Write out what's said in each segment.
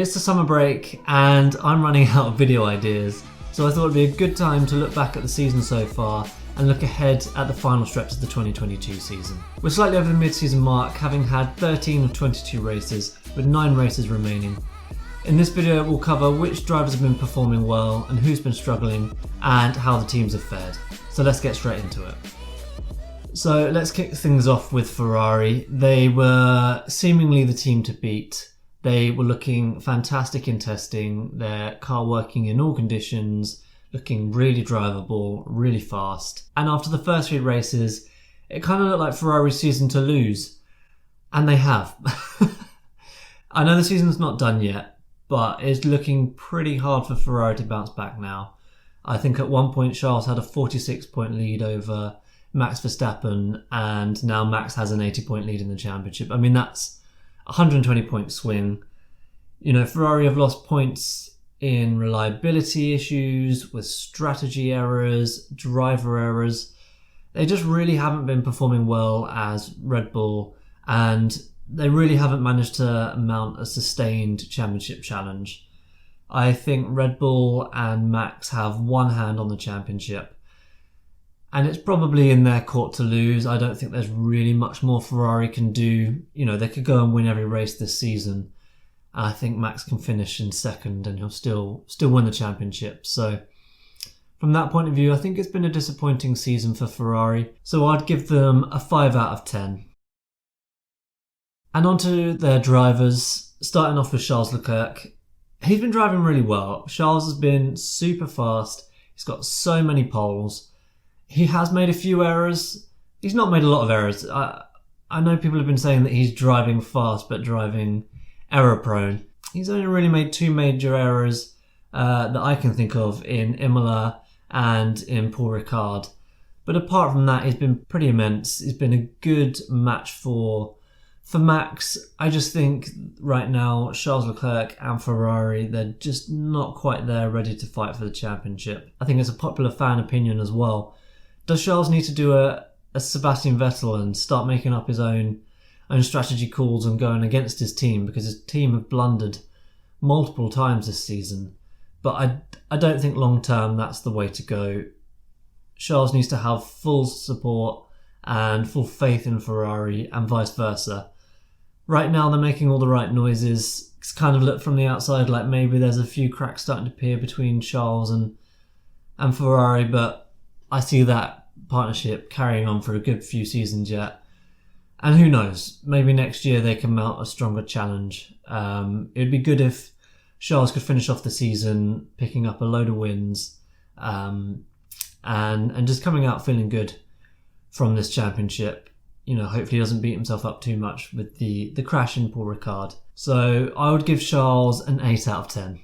It's the summer break and I'm running out of video ideas, so I thought it'd be a good time to look back at the season so far and look ahead at the final stretch of the 2022 season. We're slightly over the mid-season mark, having had 13 of 22 races, with 9 races remaining. In this video we'll cover which drivers have been performing well and who's been struggling, and how the teams have fared. So let's get straight into it. So let's kick things off with Ferrari. They were seemingly the team to beat. They were looking fantastic in testing, their car working in all conditions, looking really drivable, really fast. And after the first 3 races, it kind of looked like Ferrari's season to lose. And they have. I know the season's not done yet, but it's looking pretty hard for Ferrari to bounce back now. I think at one point Charles had a 46-point lead over Max Verstappen, and now Max has an 80-point lead in the championship. I mean, that's 120-point swing. You know, Ferrari have lost points in reliability issues, with strategy errors, driver errors. They just really haven't been performing well as Red Bull, and they really haven't managed to mount a sustained championship challenge. I think Red Bull and Max have one hand on the championship, and it's probably in their court to lose. I don't think there's really much more Ferrari can do. You know, they could go and win every race this season. And I think Max can finish in second and he'll still win the championship. So from that point of view, I think it's been a disappointing season for Ferrari. So I'd give them a 5 out of 10. And on to their drivers, starting off with Charles Leclerc. He's been driving really well. Charles has been super fast. He's got so many poles. He has made a few errors. He's not made a lot of errors. I know people have been saying that he's driving fast but driving error prone. He's only really made 2 major errors that I can think of in Imola and in Paul Ricard. But apart from that, he's been pretty immense. He's been a good match for Max. I just think right now Charles Leclerc and Ferrari, they're just not quite there ready to fight for the championship. I think it's a popular fan opinion as well. Does Charles need to do a Sebastian Vessel and start making up his own strategy calls and going against his team, because his team have blundered multiple times this season? But I don't think long term that's the way to go. Charles needs to have full support and full faith in Ferrari and vice versa. Right now they're making all the right noises. It's kind of looked from the outside like maybe there's a few cracks starting to appear between Charles and Ferrari, but I see that partnership carrying on for a good few seasons yet. And who knows, maybe next year they can mount a stronger challenge. It'd be good if Charles could finish off the season picking up a load of wins and just coming out feeling good from this championship. You know, hopefully he doesn't beat himself up too much with the crash in Paul Ricard. So I would give Charles an 8 out of 10.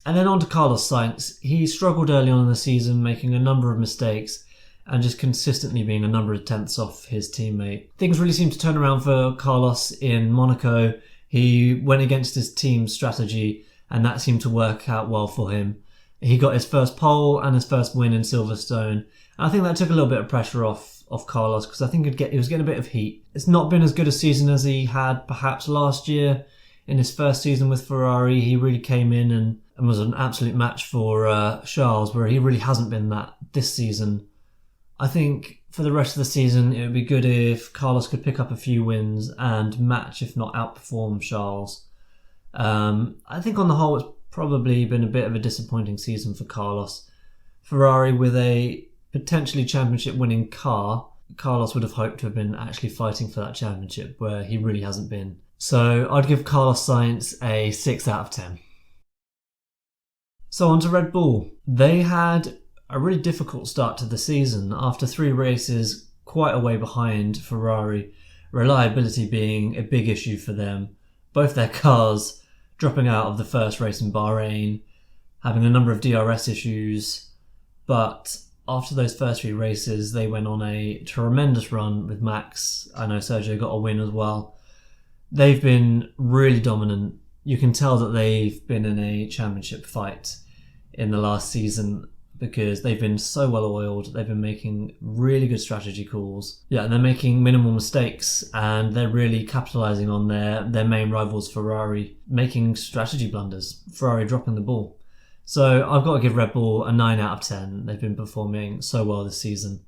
And then on to Carlos Sainz. He struggled early on in the season, making a number of mistakes and just consistently being a number of tenths off his teammate. Things really seemed to turn around for Carlos in Monaco. He went against his team's strategy and that seemed to work out well for him. He got his first pole and his first win in Silverstone. And I think that took a little bit of pressure off Carlos, because I think he was getting a bit of heat. It's not been as good a season as he had perhaps last year. In his first season with Ferrari, he really came in and was an absolute match for Charles, where he really hasn't been that this season. I think for the rest of the season, it would be good if Carlos could pick up a few wins and match, if not outperform, Charles. I think on the whole, it's probably been a bit of a disappointing season for Carlos. Ferrari with a potentially championship-winning car, Carlos would have hoped to have been actually fighting for that championship, where he really hasn't been. So I'd give Carlos Sainz a 6 out of 10. So on to Red Bull. They had a really difficult start to the season after 3 races quite a way behind Ferrari, reliability being a big issue for them. Both their cars dropping out of the first race in Bahrain, having a number of DRS issues, but after those first 3 races they went on a tremendous run with Max. I know Sergio got a win as well. They've been really dominant. You can tell that they've been in a championship fight in the last season. because they've been so well oiled. They've been making really good strategy calls. Yeah, and they're making minimal mistakes, and they're really capitalising on their main rivals Ferrari making strategy blunders, Ferrari dropping the ball. So I've got to give Red Bull a 9 out of 10. They've been performing so well this season.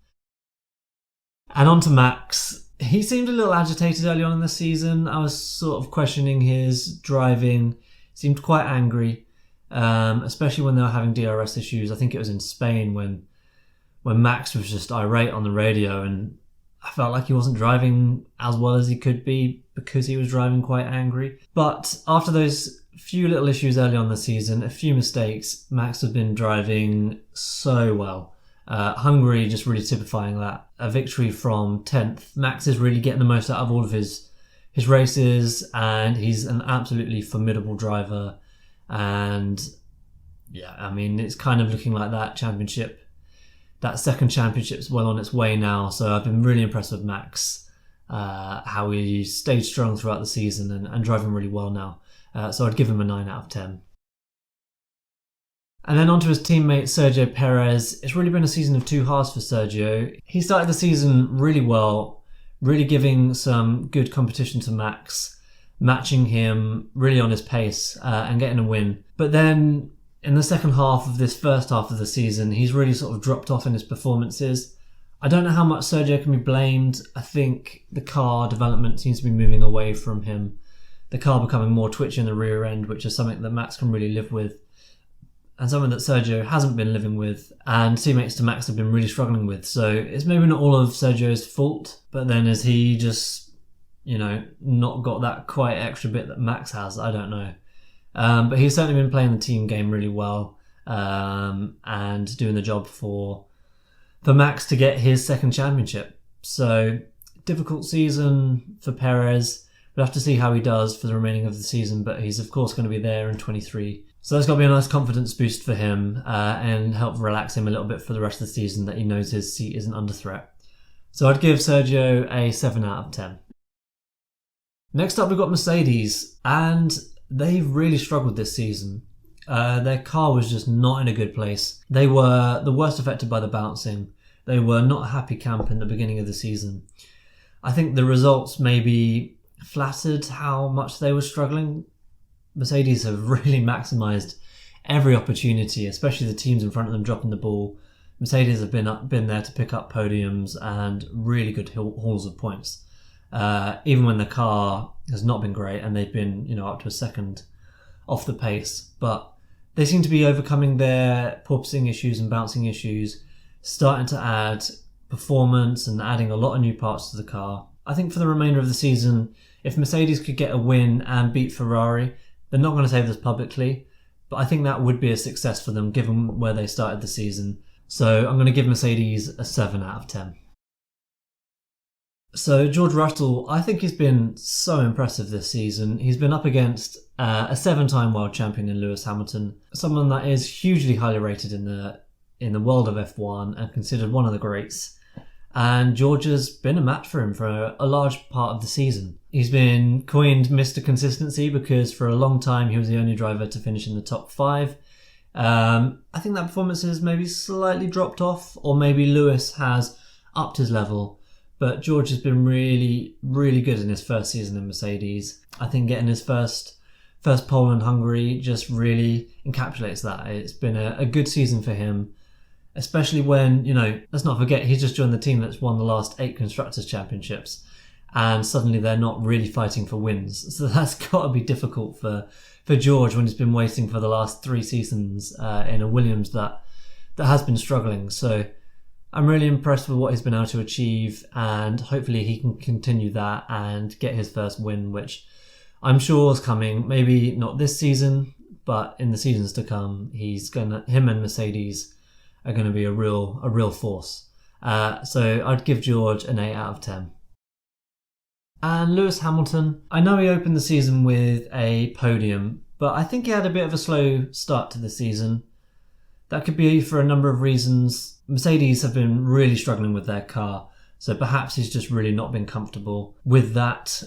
And on to Max. He seemed a little agitated early on in the season. I was sort of questioning his driving. Seemed quite angry, especially when they were having DRS issues. I think it was in Spain when Max was just irate on the radio, and I felt like he wasn't driving as well as he could be because he was driving quite angry. But after those few little issues early on the season, a few mistakes, Max has been driving so well. Hungary just really typifying that. A victory from 10th. Max is really getting the most out of all of his races, and he's an absolutely formidable driver. And yeah, I mean, it's kind of looking like that second championship's well on its way now. So I've been really impressed with Max, how he stayed strong throughout the season and driving really well now. So I'd give him a 9 out of 10. And then on to his teammate Sergio Perez. It's really been a season of two halves for Sergio. He started the season really well, really giving some good competition to Max, matching him really on his pace and getting a win. But then in the second half of this first half of the season, he's really sort of dropped off in his performances. I don't know how much Sergio can be blamed. I think the car development seems to be moving away from him. The car becoming more twitchy in the rear end, which is something that Max can really live with, and something that Sergio hasn't been living with, and teammates to Max have been really struggling with. So it's maybe not all of Sergio's fault, but then has he just, not got that quite extra bit that Max has? I don't know. But he's certainly been playing the team game really well, and doing the job for Max to get his second championship. So difficult season for Perez. We'll have to see how he does for the remaining of the season, but he's of course going to be there in 23. So that's got to be a nice confidence boost for him, and help relax him a little bit for the rest of the season, that he knows his seat isn't under threat. So I'd give Sergio a 7 out of 10. Next up we've got Mercedes, and they've really struggled this season. Their car was just not in a good place. They were the worst affected by the bouncing. They were not a happy camp in the beginning of the season. I think the results maybe flattered how much they were struggling. Mercedes have really maximised every opportunity, especially the teams in front of them dropping the ball. Mercedes have been there to pick up podiums and really good hauls of points, even when the car has not been great and they've been up to a second off the pace. But they seem to be overcoming their porpoising issues and bouncing issues, starting to add performance and adding a lot of new parts to the car. I think for the remainder of the season, if Mercedes could get a win and beat Ferrari, they're not going to say this publicly, but I think that would be a success for them given where they started the season. So I'm going to give Mercedes a 7 out of 10. So George Russell, I think he's been so impressive this season. He's been up against a 7-time world champion in Lewis Hamilton, someone that is hugely highly rated in the world of F1 and considered one of the greats. And George has been a match for him for a large part of the season. He's been coined Mr. Consistency because for a long time he was the only driver to finish in the top 5. I think that performance has maybe slightly dropped off, or maybe Lewis has upped his level. But George has been really, really good in his first season in Mercedes. I think getting his first pole in Hungary just really encapsulates that. It's been a good season for him. Especially when, let's not forget, he's just joined the team that's won the last 8 Constructors' Championships, and suddenly they're not really fighting for wins. So that's got to be difficult for George when he's been waiting for the last 3 seasons in a Williams that has been struggling. So I'm really impressed with what he's been able to achieve, and hopefully he can continue that and get his first win, which I'm sure is coming. Maybe not this season, but in the seasons to come, him and Mercedes are going to be a real force. So I'd give George an 8 out of 10. And Lewis Hamilton, I know he opened the season with a podium, but I think he had a bit of a slow start to the season. That could be for a number of reasons. Mercedes have been really struggling with their car, so perhaps he's just really not been comfortable with that.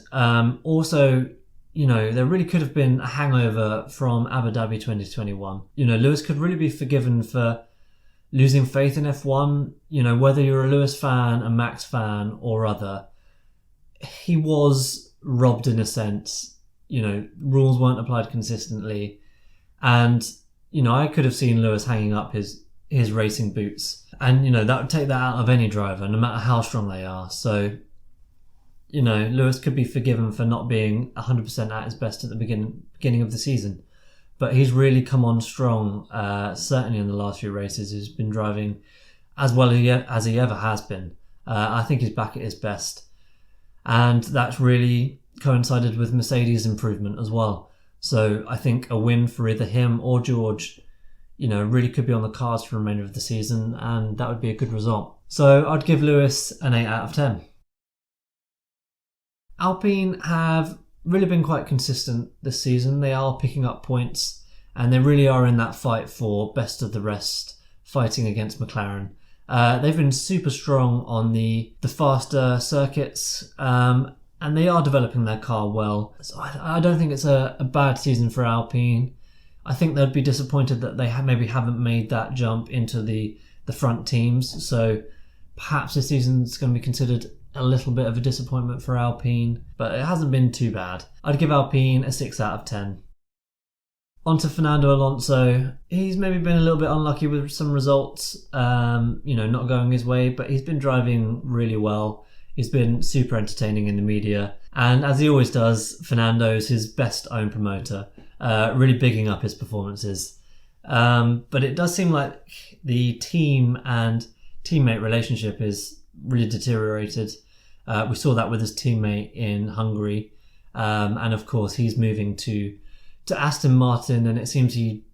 Also, there really could have been a hangover from Abu Dhabi 2021. Lewis could really be forgiven for losing faith in F1. Whether you're a Lewis fan, a Max fan, or other, he was robbed in a sense. Rules weren't applied consistently. And, I could have seen Lewis hanging up his racing boots. And, that would take that out of any driver, no matter how strong they are. So, Lewis could be forgiven for not being 100% at his best at the beginning of the season. But he's really come on strong, certainly in the last few races. He's been driving as well as he ever has been. I think he's back at his best. And that's really coincided with Mercedes' improvement as well. So I think a win for either him or George, really could be on the cards for the remainder of the season, and that would be a good result. So I'd give Lewis an 8 out of 10. Alpine have really been quite consistent this season. They are picking up points, and they really are in that fight for best of the rest, fighting against McLaren. They've been super strong on the faster circuits, and they are developing their car well. So I don't think it's a bad season for Alpine. I think they'd be disappointed that they maybe haven't made that jump into the front teams. So perhaps this season's going to be considered a little bit of a disappointment for Alpine, but it hasn't been too bad. I'd give Alpine a 6 out of 10. On to Fernando Alonso. He's maybe been a little bit unlucky with some results, not going his way, but he's been driving really well. He's been super entertaining in the media. And as he always does, Fernando's his best own promoter, really bigging up his performances. But it does seem like the team and teammate relationship is really deteriorated. We saw that with his teammate in Hungary. And of course, he's moving to Aston Martin, and it seems he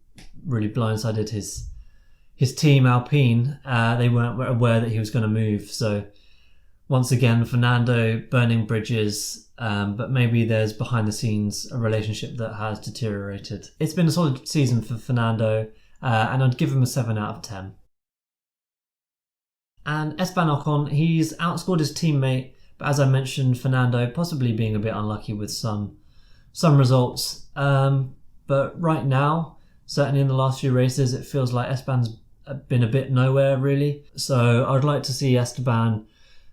really blindsided his team, Alpine. They weren't aware that he was going to move. So once again, Fernando burning bridges, but maybe there's behind the scenes a relationship that has deteriorated. It's been a solid season for Fernando, and I'd give him a 7 out of 10. And Esteban Ocon, he's outscored his teammate, but as I mentioned, Fernando possibly being a bit unlucky with some results. But right now, certainly in the last few races, it feels like Esteban's been a bit nowhere really. So I'd like to see Esteban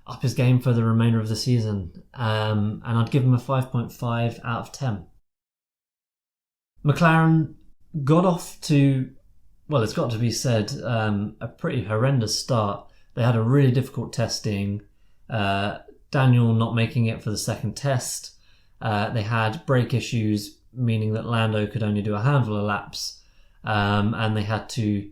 up his game for the remainder of the season. And I'd give him a 5.5 out of 10. McLaren got off to, well, it's got to be said, a pretty horrendous start. They had a really difficult testing. Daniel not making it for the second test. They had brake issues, meaning that Lando could only do a handful of laps. And they had to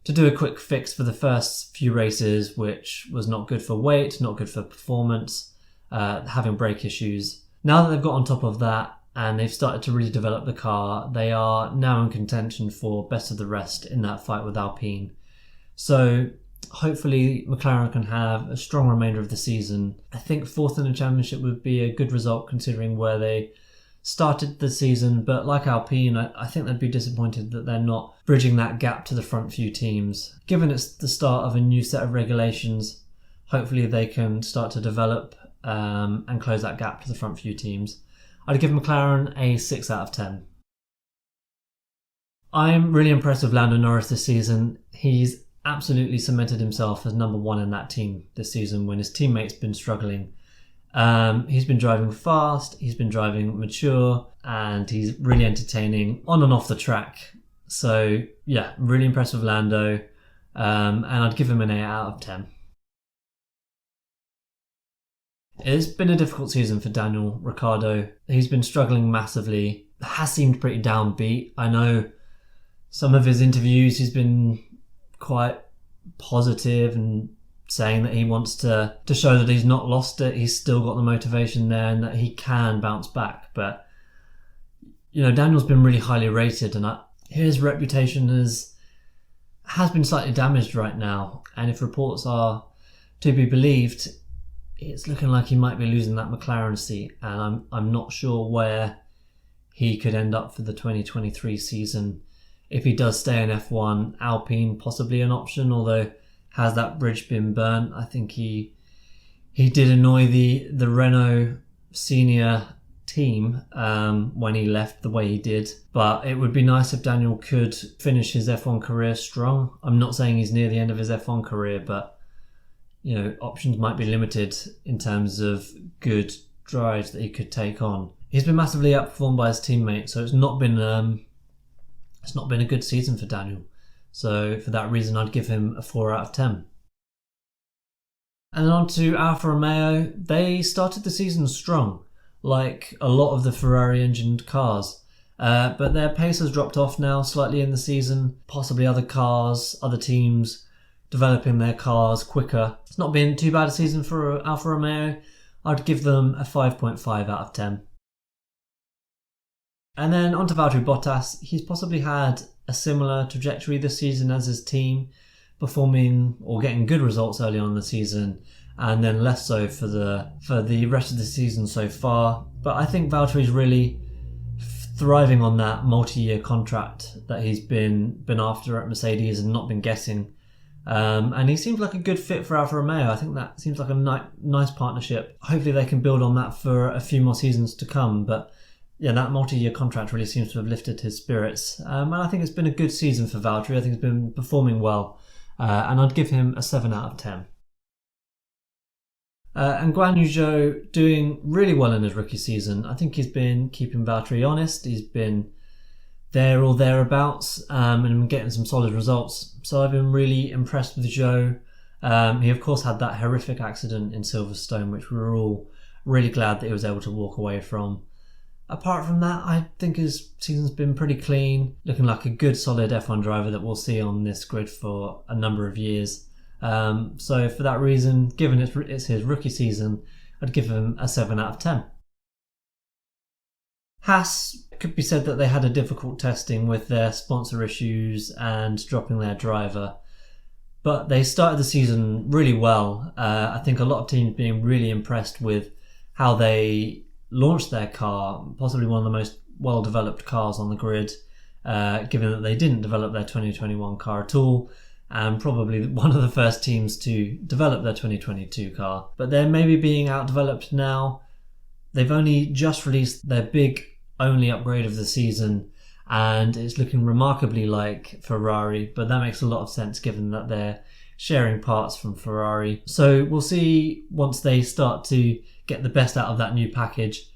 do a quick fix for the first few races, which was not good for weight, not good for performance, having brake issues. Now that they've got on top of that and they've started to really develop the car, they are now in contention for best of the rest in that fight with Alpine. So hopefully McLaren can have a strong remainder of the season. I think fourth in the championship would be a good result considering where they started the season, but like Alpine, I think they'd be disappointed that they're not bridging that gap to the front few teams. Given it's the start of a new set of regulations, hopefully they can start to develop and close that gap to the front few teams. I'd give McLaren a 6 out of 10. I'm really impressed with Lando Norris this season. He's absolutely cemented himself as number one in that team this season when his teammates been struggling. He's been driving fast, he's been driving mature, and he's really entertaining on and off the track. So yeah, really impressed with Lando, and I'd give him an 8 out of 10. It's been a difficult season for Daniel Ricciardo. He's been struggling massively, has seemed pretty downbeat. I know some of his interviews he's been quite positive and saying that he wants to show that he's not lost it, he's still got the motivation there and that he can bounce back. But, Daniel's been really highly rated and his reputation has been slightly damaged right now. And if reports are to be believed, it's looking like he might be losing that McLaren seat. And I'm not sure where he could end up for the 2023 season. If he does stay in F1, Alpine possibly an option, although has that bridge been burnt? I think he did annoy the Renault senior team when he left the way he did. But it would be nice if Daniel could finish his F1 career strong. I'm not saying he's near the end of his F1 career, but options might be limited in terms of good drives that he could take on. He's been massively outperformed by his teammates, so it's not been a good season for Daniel. So for that reason, I'd give him a 4 out of 10. And then on to Alfa Romeo. They started the season strong, like a lot of the Ferrari-engined cars. But their pace has dropped off now slightly in the season. Possibly other teams developing their cars quicker. It's not been too bad a season for Alfa Romeo. I'd give them a 5.5 out of 10. And then on to Valtteri Bottas. He's possibly had a similar trajectory this season as his team, performing or getting good results early on in the season, and then less so for the rest of the season so far. But I think Valtteri's really thriving on that multi-year contract that he's been after at Mercedes and not been getting. And he seems like a good fit for Alfa Romeo. I think that seems like a nice partnership. Hopefully they can build on that for a few more seasons to come. But yeah, that multi-year contract really seems to have lifted his spirits. And I think it's been a good season for Valtteri. I think he's been performing well. And I'd give him a 7 out of 10. And Guan Yu Zhou doing really well in his rookie season. I think he's been keeping Valtteri honest. He's been there or thereabouts and getting some solid results. So I've been really impressed with Zhou. He of course had that horrific accident in Silverstone, which we were all really glad that he was able to walk away from. Apart from that, I think his season's been pretty clean, looking like a good solid F1 driver that we'll see on this grid for a number of years. So for that reason, given it's his rookie season, I'd give him a 7 out of 10. Haas, could be said that they had a difficult testing with their sponsor issues and dropping their driver. But they started the season really well. I think a lot of teams being really impressed with how they launched their car, possibly one of the most well-developed cars on the grid, given that they didn't develop their 2021 car at all, and probably one of the first teams to develop their 2022 car. But they're maybe being outdeveloped now. They've only just released their big only upgrade of the season, and it's looking remarkably like Ferrari, but that makes a lot of sense given that they're sharing parts from Ferrari. So we'll see once they start to get the best out of that new package,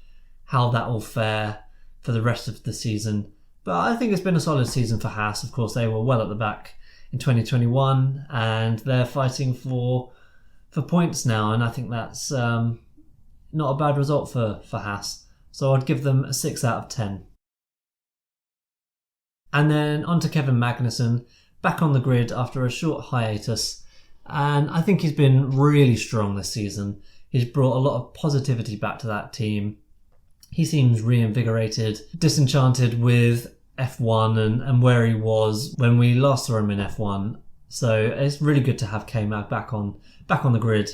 how that will fare for the rest of the season. But I think it's been a solid season for Haas. Of course, they were well at the back in 2021, and they're fighting for points now, and I think that's not a bad result for Haas. So I'd give them a 6 out of 10. And then on to Kevin Magnussen, back on the grid after a short hiatus, and I think he's been really strong this season. He's brought a lot of positivity back to that team. He seems reinvigorated, disenchanted with F1 and where he was when we last saw him in F1. So it's really good to have K-Mag back on the grid.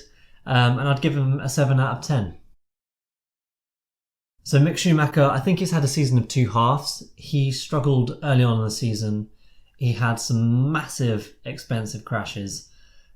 And I'd give him a 7 out of 10. So Mick Schumacher, I think he's had a season of two halves. He struggled early on in the season. He had some massive, expensive crashes.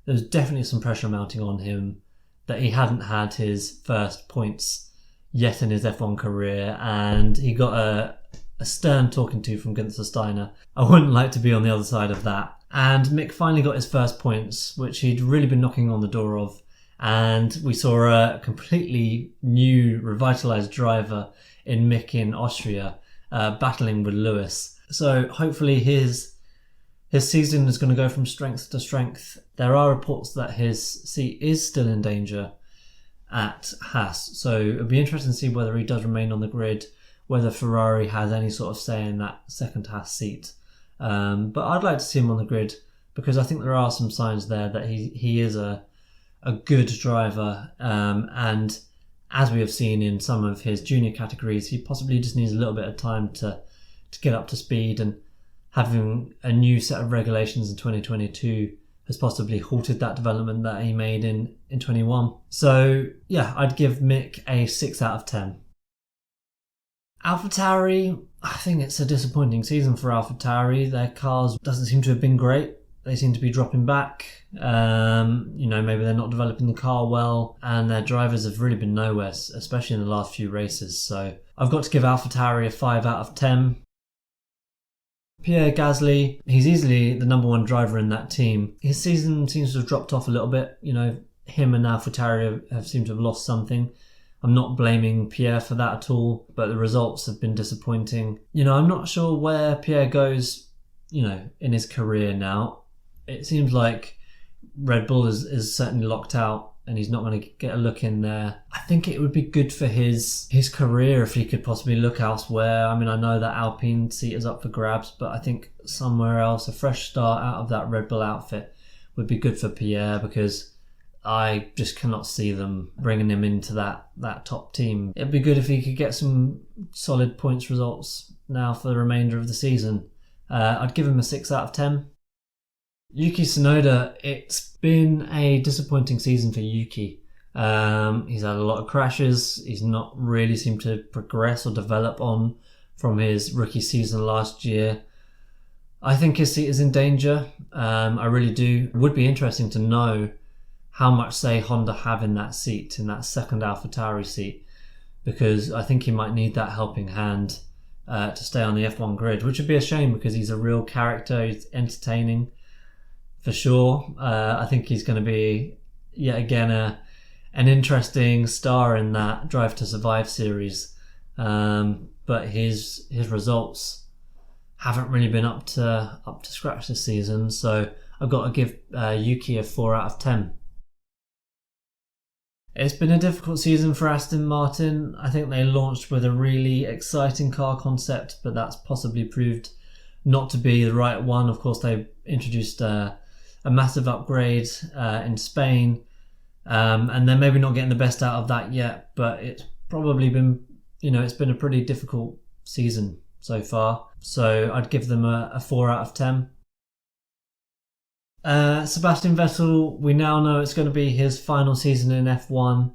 There was definitely some pressure mounting on him that he hadn't had his first points yet in his F1 career, and he got a stern talking to from Gunther Steiner. I wouldn't like to be on the other side of that. And Mick finally got his first points, which he'd really been knocking on the door of. And we saw a completely new, revitalised driver in Mick in Austria, battling with Lewis. So hopefully his season is going to go from strength to strength. There are reports that his seat is still in danger at Haas. So it'll be interesting to see whether he does remain on the grid, whether Ferrari has any sort of say in that second Haas seat. But I'd like to see him on the grid because I think there are some signs there that he is a good driver, and as we have seen in some of his junior categories, he possibly just needs a little bit of time to get up to speed, and having a new set of regulations in 2022 has possibly halted that development that he made in 21. So yeah, I'd give Mick a 6 out of 10. AlphaTauri, I think it's a disappointing season for AlphaTauri. Their cars doesn't seem to have been great. they seem to be dropping back. Maybe they're not developing the car well, and their drivers have really been nowhere, especially in the last few races. So I've got to give AlphaTauri a 5 out of 10. Pierre Gasly, he's easily the number one driver in that team. His season seems to have dropped off a little bit. Him and AlphaTauri have seemed to have lost something. I'm not blaming Pierre for that at all, but the results have been disappointing. I'm not sure where Pierre goes, in his career now. It seems like Red Bull is certainly locked out and he's not going to get a look in there. I think it would be good for his career if he could possibly look elsewhere. I know that Alpine seat is up for grabs, but I think somewhere else, a fresh start out of that Red Bull outfit would be good for Pierre, because I just cannot see them bringing him into that top team. It'd be good if he could get some solid points results now for the remainder of the season. I'd give him a 6 out of 10. Yuki Sonoda, it's been a disappointing season for Yuki. He's had a lot of crashes. He's not really seemed to progress or develop on from his rookie season last year. I think his seat is in danger. I really do. It would be interesting to know how much say Honda have in that seat, in that second AlphaTauri seat, because I think he might need that helping hand to stay on the F1 grid, which would be a shame because he's a real character. He's entertaining for sure. I think he's going to be yet again an interesting star in that Drive to Survive series, but his results haven't really been up to scratch this season. So I've got to give Yuki a 4 out of 10. It's been a difficult season for Aston Martin. I think they launched with a really exciting car concept, but that's possibly proved not to be the right one. Of course, they introduced a massive upgrade in Spain, and they're maybe not getting the best out of that yet, but it's probably been, it's been a pretty difficult season so far. So I'd give them a 4 out of 10. Sebastian Vessel, we now know it's going to be his final season in F1.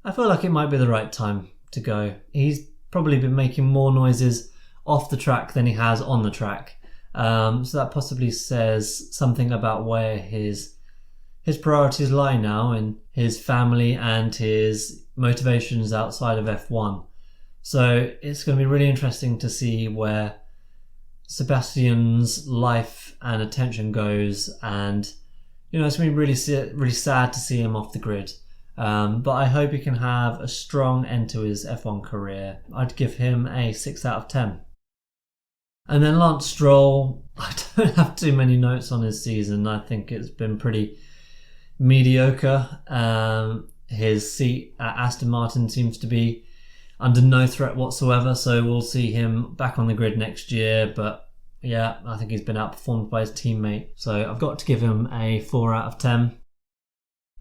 I feel like it might be the right time to go. He's probably been making more noises off the track than he has on the track. So that possibly says something about where his priorities lie now, in his family and his motivations outside of F1. So it's going to be really interesting to see where Sebastian's life and attention goes, and it's going to be really sad to see him off the grid. But I hope he can have a strong end to his F1 career. I'd give him a 6 out of 10. And then Lance Stroll, I don't have too many notes on his season. I think it's been pretty mediocre. His seat at Aston Martin seems to be under no threat whatsoever, so we'll see him back on the grid next year. But yeah, I think he's been outperformed by his teammate, so I've got to give him a 4 out of 10.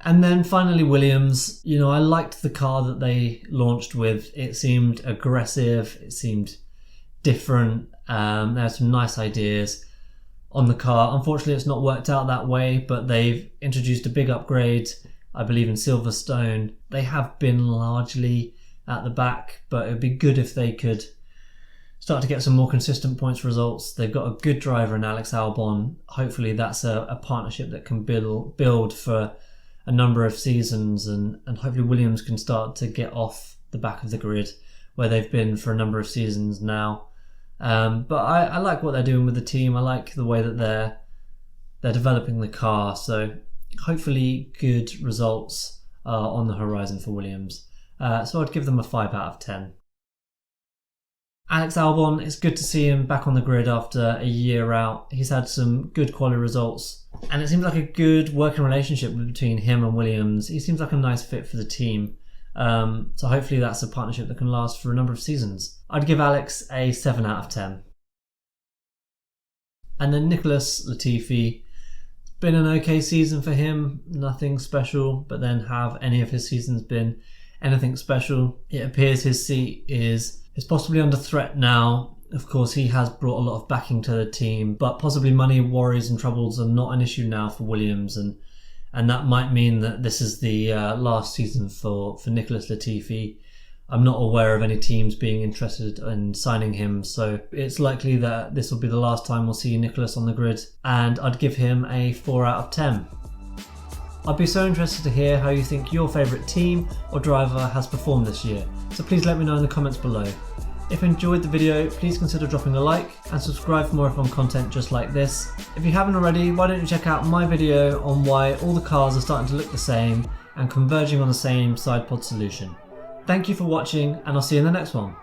And then finally Williams, I liked the car that they launched with. It seemed aggressive, it seemed different. There are some nice ideas on the car. Unfortunately, it's not worked out that way, but they've introduced a big upgrade, I believe, in Silverstone. They have been largely at the back, but it would be good if they could start to get some more consistent points results. They've got a good driver in Alex Albon. Hopefully that's a partnership that can build for a number of seasons, and hopefully Williams can start to get off the back of the grid where they've been for a number of seasons now. But I like what they're doing with the team. I like the way that they're developing the car. So hopefully good results are on the horizon for Williams. So I'd give them a 5 out of 10. Alex Albon, it's good to see him back on the grid after a year out. He's had some good quality results, and it seems like a good working relationship between him and Williams. He seems like a nice fit for the team. So hopefully that's a partnership that can last for a number of seasons. I'd give Alex a 7 out of 10. And then Nicholas Latifi, it's been an okay season for him, nothing special, but then have any of his seasons been anything special? It appears his seat is possibly under threat now. Of course, he has brought a lot of backing to the team, but possibly money worries and troubles are not an issue now for Williams, and that might mean that this is the last season for Nicholas Latifi. I'm not aware of any teams being interested in signing him, so it's likely that this will be the last time we'll see Nicholas on the grid, and I'd give him a 4 out of 10. I'd be so interested to hear how you think your favourite team or driver has performed this year, so please let me know in the comments below. If you enjoyed the video, please consider dropping a like and subscribe for more fun content just like this. If you haven't already, why don't you check out my video on why all the cars are starting to look the same and converging on the same side pod solution. Thank you for watching, and I'll see you in the next one.